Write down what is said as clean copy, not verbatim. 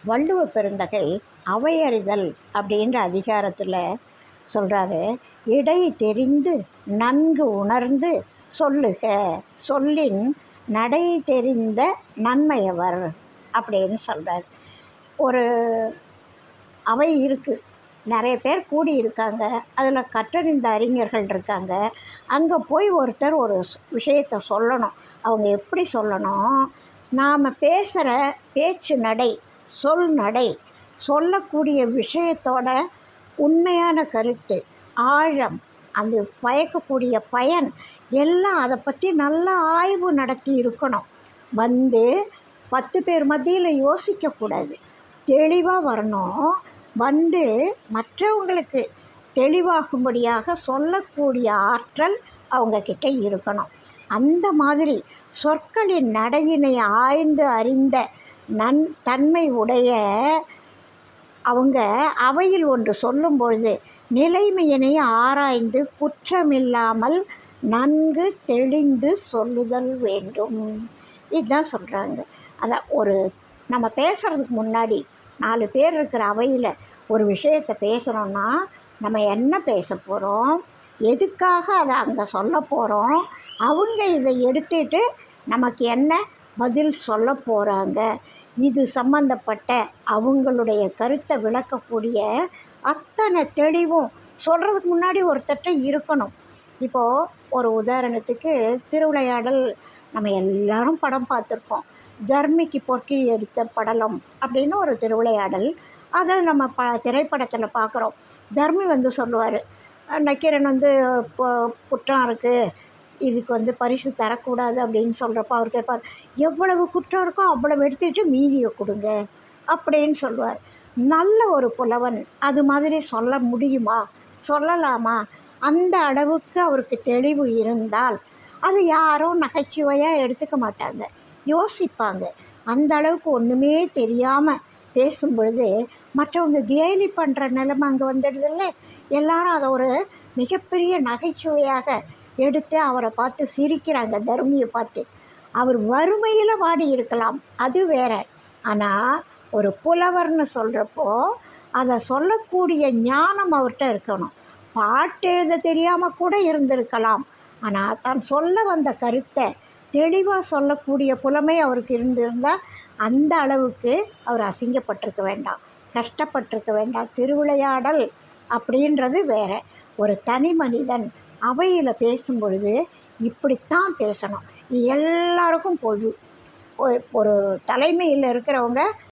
வள்ளுவ பெருந்தகை அவையறிதல் அப்படின்ற அதிகாரத்தில் சொல்கிறாரு, இடை தெரிந்து நன்கு உணர்ந்து சொல்லுக சொல்லின் நடை தெரிந்த நன்மையவர் அப்படின்னு சொல்கிறார். ஒரு அவை இருக்குது, நிறைய பேர் கூடி இருக்காங்க, அதில் கற்றறிந்த அறிஞர்கள் இருக்காங்க. அங்கே போய் ஒருத்தர் ஒரு விஷயத்தை சொல்லணும். அவங்க எப்படி சொல்லணும்? நாம் பேசுகிற பேச்சு நடை, சொல் நடை, சொல்லக்கூடிய விஷயத்தோட உண்மையான கருத்து, ஆழம், அந்த பயக்கக்கூடிய பயன் எல்லாம் அதை பற்றி நல்லா ஆய்வு நடத்தி இருக்கணும். 10 பேர் மத்தியில் யோசிக்கக்கூடாது, தெளிவாக வரணும். மற்றவங்களுக்கு தெளிவாகும்படியாக சொல்லக்கூடிய ஆற்றல் அவங்கக்கிட்ட இருக்கணும். அந்த மாதிரி சொற்களின் நடையினை ஆய்ந்து அறிந்த தன்மை உடைய அவங்க அவையில் ஒன்று சொல்லும் பொழுது நிலைமையினை ஆராய்ந்து குற்றமில்லாமல் நன்கு தெளிந்து சொல்லுதல் வேண்டும். இதுதான் சொல்கிறாங்க. அதான் நம்ம பேசுகிறதுக்கு முன்னாடி 4 பேர் இருக்கிற அவையில் ஒரு விஷயத்தை பேசுகிறோன்னா நம்ம என்ன பேச போகிறோம், எதுக்காக அதை அங்கே சொல்ல போகிறோம், அவங்க இதை எடுத்துட்டு நமக்கு என்ன பதில் சொல்ல போகிறாங்க, இது சம்பந்தப்பட்ட அவங்களுடைய கருத்தை விளக்கக்கூடிய அத்தனை தெளிவும் சொல்கிறதுக்கு முன்னாடி ஒருத்தட்ட இருக்கணும். இப்போது ஒரு உதாரணத்துக்கு திருவிளையாடல் நம்ம எல்லாரும் படம் பார்த்துருப்போம். தர்மிக்கு பொற்கிழி எடுத்த படலம் அப்படின்னு ஒரு திருவிளையாடல். அதை நம்ம திரைப்படத்தில் பார்க்குறோம். தர்மி சொல்லுவார், நக்கீரன் குற்றம் இருக்குது, இதுக்கு பரிசு தரக்கூடாது அப்படின்னு சொல்கிறப்ப அவர் கேட்பார், எவ்வளவு குற்றம் இருக்கோ அவ்வளவு எடுத்துகிட்டு மீதியை கொடுங்க அப்படின்னு சொல்லுவார். நல்ல ஒரு புலவன் அது மாதிரி சொல்ல முடியுமா, சொல்லலாமா? அந்த அளவுக்கு அவருக்கு தெளிவு இருந்தால் அது யாரும் நகைச்சுவையாக எடுத்துக்க மாட்டாங்க, யோசிப்பாங்க. அந்த அளவுக்கு ஒன்றுமே தெரியாமல் பேசும் பொழுது மற்றவங்க கேலி பண்ணுற நிலைமை அங்கே வந்துடுதில்ல. எல்லாரும் அதை ஒரு மிகப்பெரிய நகைச்சுவையாக எடுத்து அவரை பார்த்து சிரிக்கிறாங்க. தர்மியை பார்த்து அவர் வறுமையில் வாடி இருக்கலாம், அது வேற. ஆனால் ஒரு புலவர்னு சொல்கிறப்போ அதை சொல்லக்கூடிய ஞானம் அவர்கிட்ட இருக்கணும். பாட்டு எழுத தெரியாமல் கூட இருந்திருக்கலாம், ஆனால் தான் சொல்ல வந்த கருத்தை தெளிவாக சொல்லக்கூடிய புலமை அவருக்கு இருந்திருந்தால் அந்த அளவுக்கு அவர் அசிங்கப்பட்டிருக்க வேண்டாம், கஷ்டப்பட்டிருக்க வேண்டாம். திருவிளையாடல் அப்படின்றது வேற. ஒரு தனி மனிதன் அவையில் பேசும் பொழுது இப்படித்தான் பேசணும். எல்லாருக்கும் பொது. ஒரு தலைமையில் இருக்கிறவங்க